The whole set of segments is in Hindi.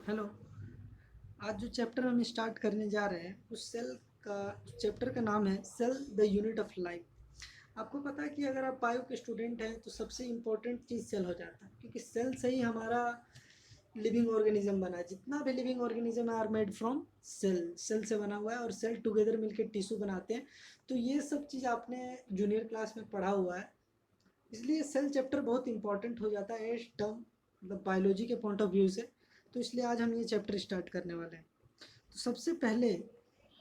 हेलो। आज जो चैप्टर हम स्टार्ट करने जा रहे हैं उस सेल का चैप्टर का नाम है cell the unit of life. आपको पता है कि अगर आप बायो के स्टूडेंट हैं तो सबसे इम्पोर्टेंट चीज़ सेल हो जाता है, क्योंकि सेल से ही हमारा लिविंग ऑर्गेनिज्म बना है। जितना भी living organism are made from cell, cell से बना हुआ है और सेल टुगेदर मिलकर टिश्यू बनाते हैं। तो ये सब चीज़ आपने जूनियर क्लास में पढ़ा हुआ है, इसलिए सेल चैप्टर बहुत इंपॉर्टेंट हो जाता है एज टर्म, मतलब बायोलॉजी के पॉइंट ऑफ व्यू से। तो इसलिए आज हम ये चैप्टर स्टार्ट करने वाले हैं। तो सबसे पहले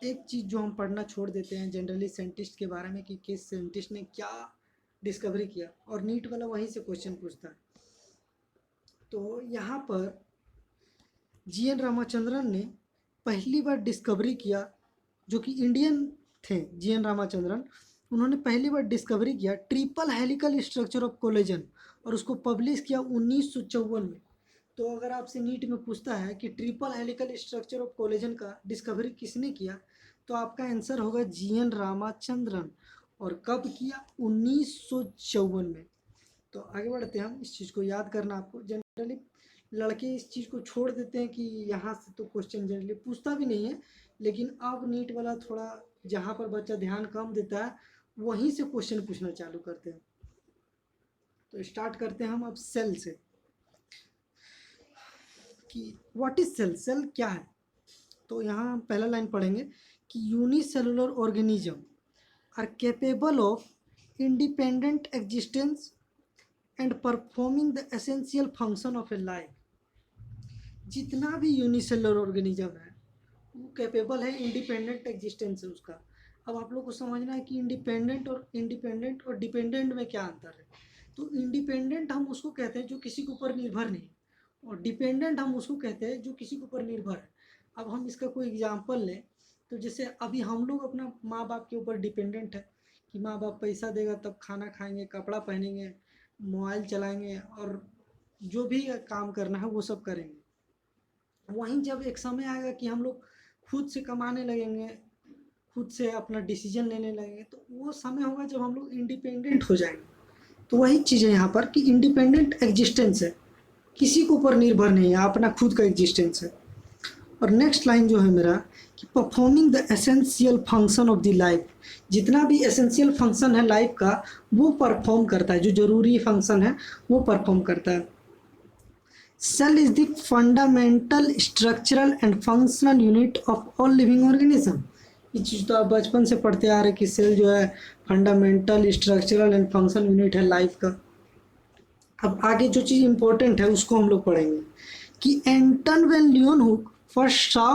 एक चीज़ जो हम पढ़ना छोड़ देते हैं जनरली साइंटिस्ट के बारे में कि किस साइंटिस्ट ने क्या डिस्कवरी किया, और नीट वाला वहीं से क्वेश्चन पूछता है। तो यहाँ पर जी.एन. रामाचंद्रन ने पहली बार डिस्कवरी किया, जो कि इंडियन थे। जी.एन. रामाचंद्रन, उन्होंने पहली बार डिस्कवरी किया triple helical structure of collagen, और उसको पब्लिश किया 1954 में। तो अगर आपसे नीट में पूछता है कि triple helical structure of collagen का डिस्कवरी किसने किया, तो आपका आंसर होगा जी.एन. रामाचंद्रन। और कब किया? 1954 में। तो आगे बढ़ते हैं हम। इस चीज़ को याद करना आपको, जनरली लड़के इस चीज़ को छोड़ देते हैं कि यहाँ से तो क्वेश्चन जनरली पूछता भी नहीं है, लेकिन अब नीट वाला थोड़ा जहाँ पर बच्चा ध्यान कम देता है वहीं से क्वेश्चन पूछना चालू करते हैं। तो स्टार्ट करते हैं हम अब सेल से कि व्हाट इज सेल, सेल क्या है। तो यहाँ हम पहला लाइन पढ़ेंगे कि unicellular organism are capable of independent existence and performing the essential function of a life. जितना भी यूनिसेलुलर ऑर्गेनिज्म है वो कैपेबल है इंडिपेंडेंट एग्जिस्टेंस है उसका। अब आप लोग को समझना है कि इंडिपेंडेंट और डिपेंडेंट में क्या अंतर है। तो इंडिपेंडेंट हम उसको कहते हैं जो किसी के ऊपर निर्भर नहीं, और डिपेंडेंट हम उसको कहते हैं जो किसी के ऊपर निर्भर है। अब हम इसका कोई एग्जांपल लें तो जैसे अभी हम लोग अपना माँ बाप के ऊपर डिपेंडेंट है कि माँ बाप पैसा देगा तब खाना खाएंगे, कपड़ा पहनेंगे, मोबाइल चलाएंगे, और जो भी काम करना है वो सब करेंगे। वहीं जब एक समय आएगा कि हम लोग खुद से कमाने लगेंगे, खुद से अपना डिसीजन लेने लगेंगे, तो वो समय होगा जब हम लोग इंडिपेंडेंट हो जाएंगे। तो वही चीज़ है यहाँ पर कि इंडिपेंडेंट एग्जिस्टेंस है, किसी के ऊपर निर्भर नहीं है, अपना खुद का एग्जिस्टेंस है। और नेक्स्ट लाइन जो है मेरा कि performing the essential function of the life. जितना भी एसेंशियल फंक्शन है लाइफ का वो परफॉर्म करता है, जो जरूरी फंक्शन है वो परफॉर्म करता है। Cell is the fundamental structural and functional unit of all living organism. ये चीज़ तो आप बचपन से पढ़ते आ रहे कि सेल जो है fundamental structural and functional unit है लाइफ का। अब आगे जो चीज़ इंपॉर्टेंट है उसको हम लोग पढ़ेंगे कि Anton van Leeuwenhoek first saw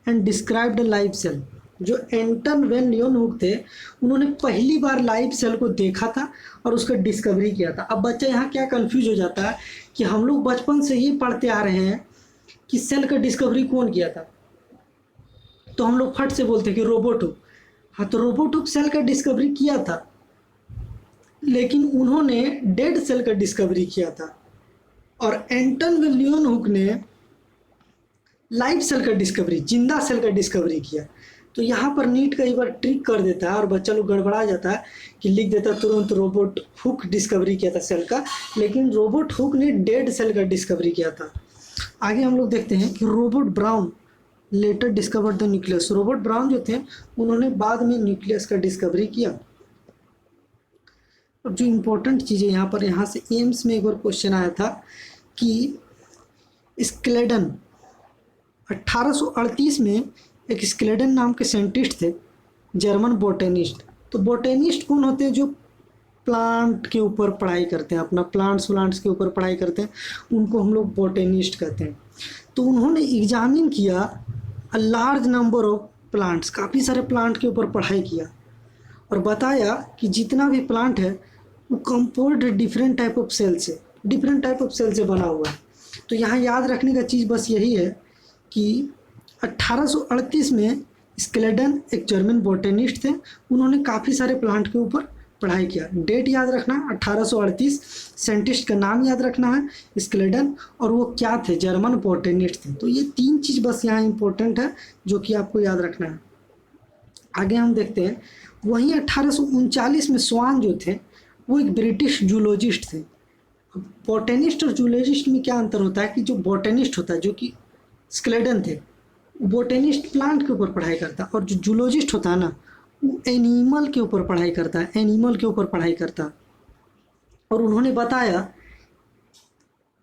and described live cell. जो एंटन वेन लियोनहुक थे उन्होंने पहली बार लाइव सेल को देखा था और उसका डिस्कवरी किया था। अब बच्चा यहाँ क्या कंफ्यूज हो जाता है कि हम लोग बचपन से ही पढ़ते आ रहे हैं कि सेल का डिस्कवरी कौन किया था, तो हम लोग फट से बोलते हैं कि रोबोट हुक। हाँ, तो रोबोट हुक सेल का डिस्कवरी किया था, लेकिन उन्होंने डेड सेल का डिस्कवरी किया था। और एंटन वेन लियोनहुक ने लाइव सेल का डिस्कवरी, जिंदा सेल का डिस्कवरी किया। तो यहाँ पर नीट कई बार ट्रिक कर देता है और बच्चा लोग गड़बड़ा जाता है कि लिख देता तुरंत रोबोट हुक डिस्कवरी किया था सेल का, लेकिन रोबोट हुक ने डेड सेल का डिस्कवरी किया था। आगे हम लोग देखते हैं कि Robert Brown later discovered the nucleus. Robert Brown जो थे उन्होंने बाद में न्यूक्लियस का डिस्कवरी किया। और जो इम्पोर्टेंट चीज़ है यहाँ पर, यहाँ से एम्स में एक बार क्वेश्चन आया था कि स्केलेडन 1838 में एक स्केलेडन नाम के साइंटिस्ट थे, जर्मन बोटेनिस्ट। तो बोटेनिस्ट कौन होते हैं? जो प्लांट के ऊपर पढ़ाई करते हैं, अपना प्लांट्स के ऊपर पढ़ाई करते हैं, उनको हम लोग बोटेनिस्ट कहते हैं। तो उन्होंने एग्जामिन किया a large number of plants, काफ़ी सारे प्लांट के ऊपर पढ़ाई किया और बताया कि जितना भी प्लांट है वो composed different type of cell से बना हुआ है। तो यहाँ याद रखने का चीज़ बस यही है कि 1838 में स्केलेडन एक जर्मन बोटेनिस्ट थे, उन्होंने काफ़ी सारे प्लांट के ऊपर पढ़ाई किया। डेट याद रखना 1838, साइंटिस्ट का नाम याद रखना है स्केलेडन, और वो क्या थे? जर्मन बोटेनिस्ट थे। तो ये तीन चीज़ बस यहाँ इंपॉर्टेंट है जो कि आपको याद रखना है। आगे हम देखते हैं, वहीं 1839 में स्वान जो थे वो एक ब्रिटिश जूलॉजिस्ट थे। बोटेनिस्ट और जूलॉजिस्ट में क्या अंतर होता है कि जो बोटेनिस्ट होता है, जो कि स्केलेटन थे। बोटेनिस्ट प्लांट के ऊपर पढ़ाई करता, और जो जूलॉजिस्ट होता है ना, वो एनिमल के ऊपर पढ़ाई करता है, एनिमल के ऊपर पढ़ाई करता। और उन्होंने बताया,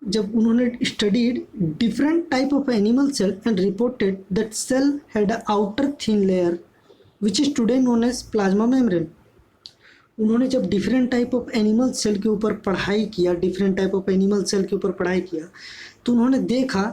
जब उन्होंने studied different type of animal cell and reported that cell had a outer thin layer which is today known as plasma membrane. उन्होंने जब different type of animal cell के ऊपर पढ़ाई किया, different type of animal cell के ऊपर पढ़ाई किया, तो उन्होंने देखा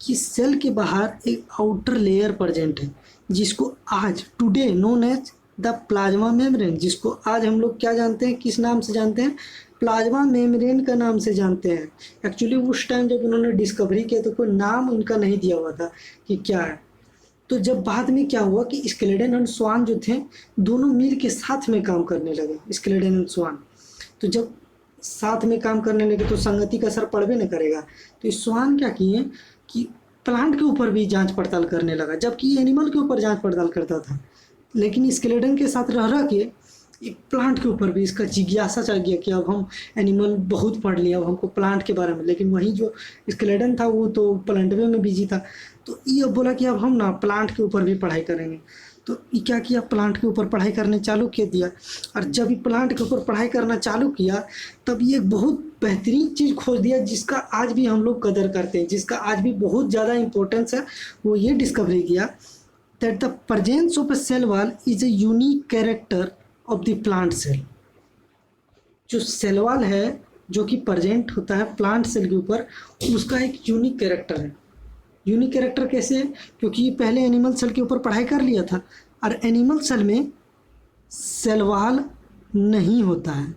कि सेल के बाहर एक आउटर लेयर प्रेजेंट है, जिसको आज today known as the plasma membrane, जिसको आज हम लोग क्या जानते हैं, किस नाम से जानते हैं, प्लाज्मा मेम्ब्रेन का नाम से जानते हैं। एक्चुअली उस टाइम जब उन्होंने डिस्कवरी किया तो कोई नाम उनका नहीं दिया हुआ था कि क्या है। तो जब बाद में क्या हुआ कि स्केलेटन और स्वान जो थे, दोनों मिल के साथ में काम करने लगे, स्केलेटन और स्वान। तो जब साथ में काम करने लगे तो संगति का असर पड़बे न करेगा। तो इस स्वान क्या किए कि प्लांट के ऊपर भी जांच पड़ताल करने लगा, जबकि एनिमल के ऊपर जांच पड़ताल करता था, लेकिन स्केलेटन के साथ रह के एक प्लांट के ऊपर भी इसका जिज्ञासा चल गया कि अब हम एनिमल बहुत पढ़ लिया, अब हमको प्लांट के बारे में। लेकिन वहीं जो स्केलेटन था वो तो प्लांटवे में बिजी था, तो ये अब बोला कि अब हम ना प्लांट के ऊपर भी पढ़ाई करेंगे। तो ये क्या किया, प्लांट के ऊपर पढ़ाई करने चालू कर दिया। और जब ये प्लांट के ऊपर पढ़ाई करना चालू किया, तब ये एक बहुत बेहतरीन चीज़ खोज दिया जिसका आज भी हम लोग कदर करते हैं, जिसका आज भी बहुत ज़्यादा इंपॉर्टेंस है। वो ये डिस्कवरी किया that the presence of a cell wall is a unique character of the plant cell. जो सेल वॉल है जो कि प्रेजेंट होता है प्लांट सेल के ऊपर, उसका एक यूनिक कैरेक्टर है। यूनिक कैरेक्टर कैसे है, क्योंकि ये पहले एनिमल सेल के ऊपर पढ़ाई कर लिया था, और एनिमल सेल में सेल वॉल नहीं होता है,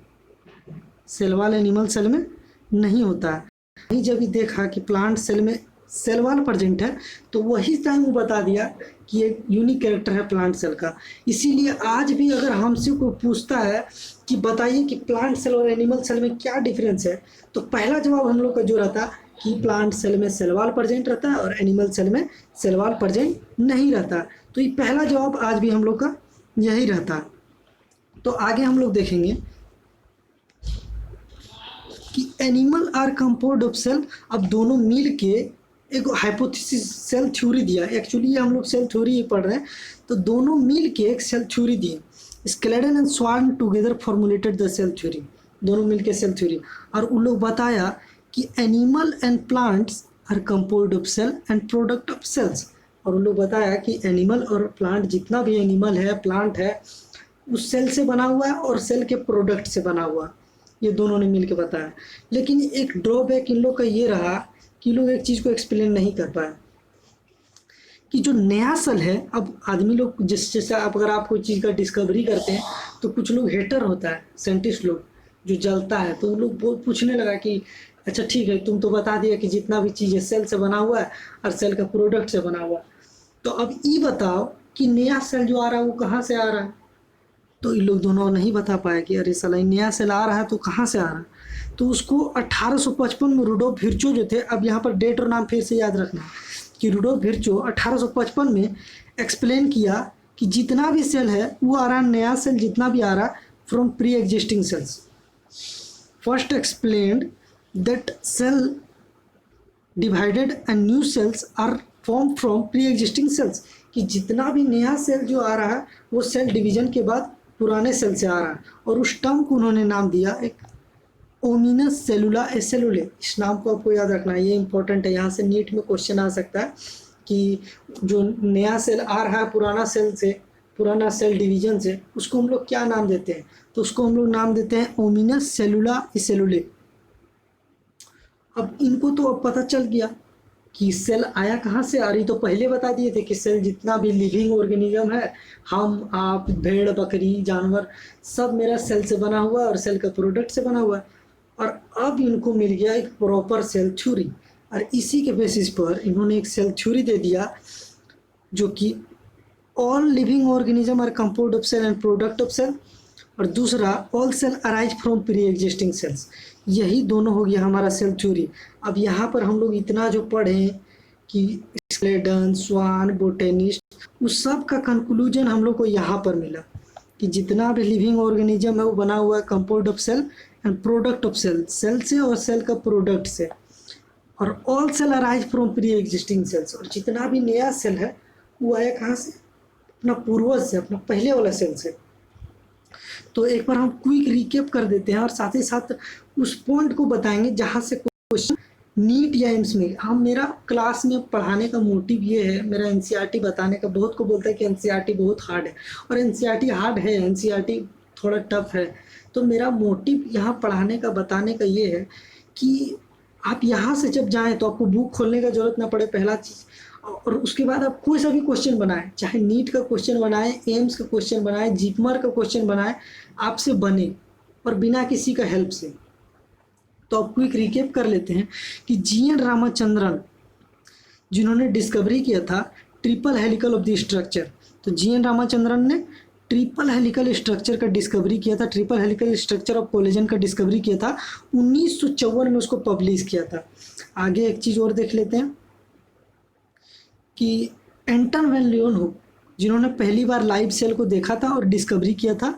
सेल वॉल एनिमल सेल में नहीं होता है। वहीं जब ये देखा कि प्लांट सेल में सेल वॉल प्रेजेंट है, तो वही टाइम वो बता दिया कि ये यूनिक कैरेक्टर है प्लांट सेल का। इसीलिए आज भी अगर हमसे कोई पूछता है कि बताइए कि प्लांट सेल और एनिमल सेल में क्या डिफरेंस है, तो पहला जवाब हम लोग का जो रहता कि प्लांट सेल में सेल वॉल प्रेजेंट रहता है और एनिमल सेल में सेल वॉल प्रेजेंट नहीं रहता। तो ये पहला जवाब आज भी हम लोग का यही रहता। तो आगे हम लोग देखेंगे कि animal are compound of cell. अब दोनों मिल के एक हाइपोथेसिस सेल थ्योरी दिया। एक्चुअली ये हम लोग सेल थ्योरी ही पढ़ रहे हैं, तो दोनों मिल के एक सेल थ्योरी दिए। Schleiden and Schwann together formulated the cell theory, दोनों मिल के सेल थ्योरी। और उन लोग बताया कि animal and plants are compound of cell and product of cells. और उन लोग बताया कि एनिमल और प्लांट, जितना भी एनिमल है प्लांट है, उस सेल से बना हुआ है और सेल के प्रोडक्ट से बना हुआ, ये दोनों ने मिल के बताया। लेकिन एक ड्रॉबैक इन लोग का ये रहा कि लोग एक चीज़ को एक्सप्लेन नहीं कर पाए कि जो नया सेल है, अब आदमी लोग जैसे आप अगर आप कोई चीज़ का डिस्कवरी करते हैं तो कुछ लोग हेटर होता है, साइंटिस्ट लोग जो जलता है, तो वो लोग पूछने लगा कि अच्छा ठीक है, तुम तो बता दिया कि जितना भी चीज़ है सेल से बना हुआ है और सेल का प्रोडक्ट से बना हुआ है, तो अब ये बताओ कि नया सेल जो आ रहा है वो कहाँ से आ रहा है। तो ये लोग दोनों नहीं बता पाए कि अरे साला नया सेल आ रहा है तो कहाँ से आ रहा है। तो उसको 1855 में रुडोल्फ विर्चो जो थे, अब यहाँ पर डेट और नाम फिर से याद रखना कि रुडोल्फ विर्चो 1855 में एक्सप्लेन किया कि जितना भी सेल है वो आ रहा है, नया सेल जितना भी आ रहा है from pre existing cells. First explained that cell divided and new cells are form from pre existing cells, कि जितना भी नया सेल जो आ रहा है वो सेल डिवीजन के बाद पुराने सेल से आ रहा है। और उस टर्म को उन्होंने नाम दिया एक ओमिनस सेलुला एसेलुले। इस नाम को आपको याद रखना है, ये इंपॉर्टेंट है, यहाँ से नीट में क्वेश्चन आ सकता है कि जो नया सेल आ रहा है पुराना सेल से, पुराना सेल डिवीजन से, उसको हम लोग क्या नाम देते हैं, तो उसको हम लोग नाम देते हैं ओमिनस सेलुला एसेलुले। अब इनको तो अब पता चल गया कि सेल आया कहाँ से, आ रही तो पहले बता दिए थे कि सेल जितना भी लिविंग ऑर्गेनिज्म है, हम आप भेड़ बकरी जानवर, सब मेरा सेल से बना हुआ है और सेल का प्रोडक्ट से बना हुआ है। और अब इनको मिल गया एक प्रॉपर सेल थ्योरी, और इसी के बेसिस पर इन्होंने एक सेल थ्योरी दे दिया जो कि all living organism are compound of cell and product of cell, और दूसरा all cell arise from pre existing cells. यही दोनों हो गया हमारा सेल थ्योरी। अब यहाँ पर हम लोग इतना जो पढ़े कि स्केलेटन, स्वान, बोटेनिस्ट, उस सब का कंक्लूजन हम लोग को यहाँ पर मिला कि जितना भी लिविंग ऑर्गेनिज्म है वो बना हुआ है compound of cell and product of cell, cell से और सेल का प्रोडक्ट से। और all cell arise from pre existing cells, और जितना भी नया सेल है वो आया कहाँ से, अपना पूर्वज से, अपना पहले वाला सेल से। तो एक बार हम क्विक रिकेप कर देते हैं और साथ ही साथ उस पॉइंट को बताएंगे जहाँ से क्वेश्चन नीट या एम्स में, हम मेरा क्लास में पढ़ाने का मोटिव ये है, मेरा एनसीईआरटी बताने का। बहुत को बोलता है कि एनसीईआरटी बहुत हार्ड है, और एनसीईआरटी हार्ड है, एनसीईआरटी थोड़ा टफ है। तो मेरा मोटिव यहाँ पढ़ाने का, बताने का ये है कि आप यहाँ से जब जाएं तो आपको बुक खोलने का ज़रूरत ना पड़े, पहला चीज़। और उसके बाद आप कोई सा भी क्वेश्चन बनाएं, चाहे नीट का क्वेश्चन बनाएं, एम्स का क्वेश्चन बनाएं, जीपमर का क्वेश्चन बनाएं, आपसे बने और बिना किसी का हेल्प से। तो आप क्विक रिकेप कर लेते हैं कि जी.एन. रामाचंद्रन जिन्होंने डिस्कवरी किया था triple helical of the structure, तो जी.एन. रामाचंद्रन ने ट्रिपल हेलिकल स्ट्रक्चर का डिस्कवरी किया था, triple helical structure of collagen का डिस्कवरी किया था, 1954 में उसको पब्लिश किया था। आगे एक चीज़ और देख लेते हैं कि एंटन वैन लियोनहुक जिन्होंने पहली बार लाइव सेल को देखा था और डिस्कवरी किया था,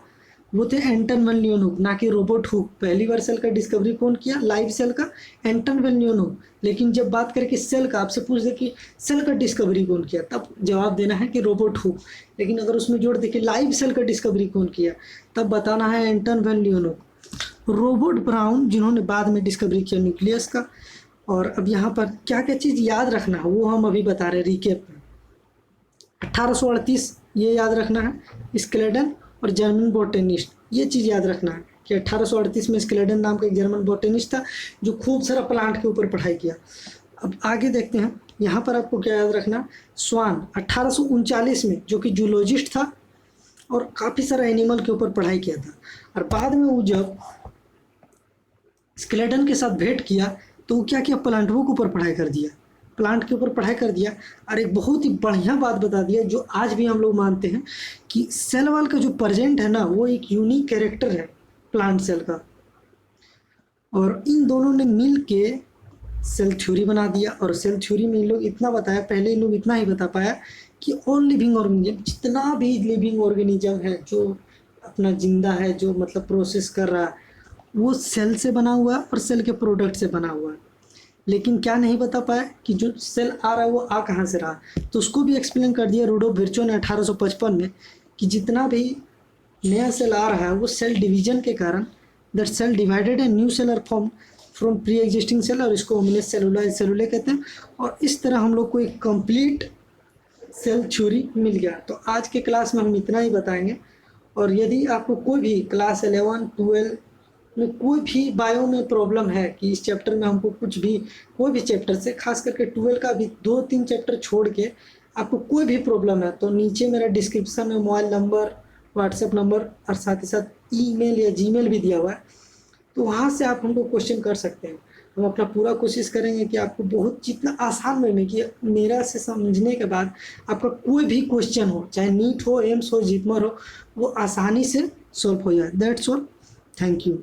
वो थे एंटन वैन लियोनहुक, ना कि रॉबर्ट हुक। पहली बार सेल का डिस्कवरी कौन किया, लाइव सेल का, एंटन वैन लियोनहुक। लेकिन जब बात करके सेल का, आपसे पूछ दे कि सेल का डिस्कवरी कौन किया, तब जवाब देना है कि रॉबर्ट हुक। लेकिन अगर उसमें जोड़ दे कि लाइव सेल का डिस्कवरी कौन किया, तब बताना है एंटन वैन लियोनहुक। रॉबर्ट ब्राउन जिन्होंने बाद में डिस्कवरी किया न्यूक्लियस का। और अब यहाँ पर क्या क्या चीज़ याद रखना है वो हम अभी बता रहे रिकेप में। 1838 ये याद रखना है, स्केलेडन और जर्मन बोटेनिस्ट, ये चीज़ याद रखना है कि 1838 में स्केलेडन नाम का एक जर्मन बोटेनिस्ट था जो खूब सारा प्लांट के ऊपर पढ़ाई किया। अब आगे देखते हैं, यहाँ पर आपको क्या याद रखना, स्वान 1839 में, जो कि जूलॉजिस्ट था और काफ़ी सारा एनिमल के ऊपर पढ़ाई किया था। और बाद में वो जब स्केलेडन के साथ भेंट किया तो वो क्या किया, प्लांटों के ऊपर पढ़ाई कर दिया, प्लांट के ऊपर पढ़ाई कर दिया। और एक बहुत ही बढ़िया बात बता दिया जो आज भी हम लोग मानते हैं कि सेल वॉल का जो प्रेजेंट है ना, वो एक यूनिक कैरेक्टर है प्लांट सेल का। और इन दोनों ने मिल के सेल थ्योरी बना दिया। और सेल थ्योरी में इन लोग इतना बताया, पहले इन लोग इतना ही बता पाया कि ऑल लिविंग ऑर्गेनिज्म, जितना भी लिविंग ऑर्गेनिज्म है जो अपना जिंदा है, जो मतलब प्रोसेस कर रहा है, वो सेल से बना हुआ है और सेल के प्रोडक्ट से बना हुआ है। लेकिन क्या नहीं बता पाया कि जो सेल आ रहा है वो आ कहाँ से रहा, तो उसको भी एक्सप्लेन कर दिया रुडोल्फ विर्चो ने 1855 में कि जितना भी नया सेल आ रहा है वो सेल डिवीजन के कारण, that cell divided and new cell are form from pre existing cell, और इसको हमने सेलुलर कहते हैं। और इस तरह हम लोग को एक कंप्लीट सेल थ्योरी मिल गया। तो आज के क्लास में हम इतना ही बताएंगे। और यदि आपको कोई भी क्लास 11, 12 में कोई भी बायो में प्रॉब्लम है कि इस चैप्टर में हमको कुछ भी, कोई भी चैप्टर से, खास करके 12 का भी 2-3 चैप्टर छोड़ के आपको कोई भी प्रॉब्लम है, तो नीचे मेरा डिस्क्रिप्शन में मोबाइल नंबर, व्हाट्सएप नंबर और साथ ही साथ ईमेल या जीमेल भी दिया हुआ है, तो वहाँ से आप हमको क्वेश्चन कर सकते हैं। हम अपना पूरा कोशिश करेंगे कि आपको बहुत जितना आसान वे में कि मेरा से समझने के बाद आपका कोई भी क्वेश्चन हो, चाहे नीट हो, एम्स हो, जीपमर हो, वो आसानी से सॉल्व हो जाए। That's all, thank you.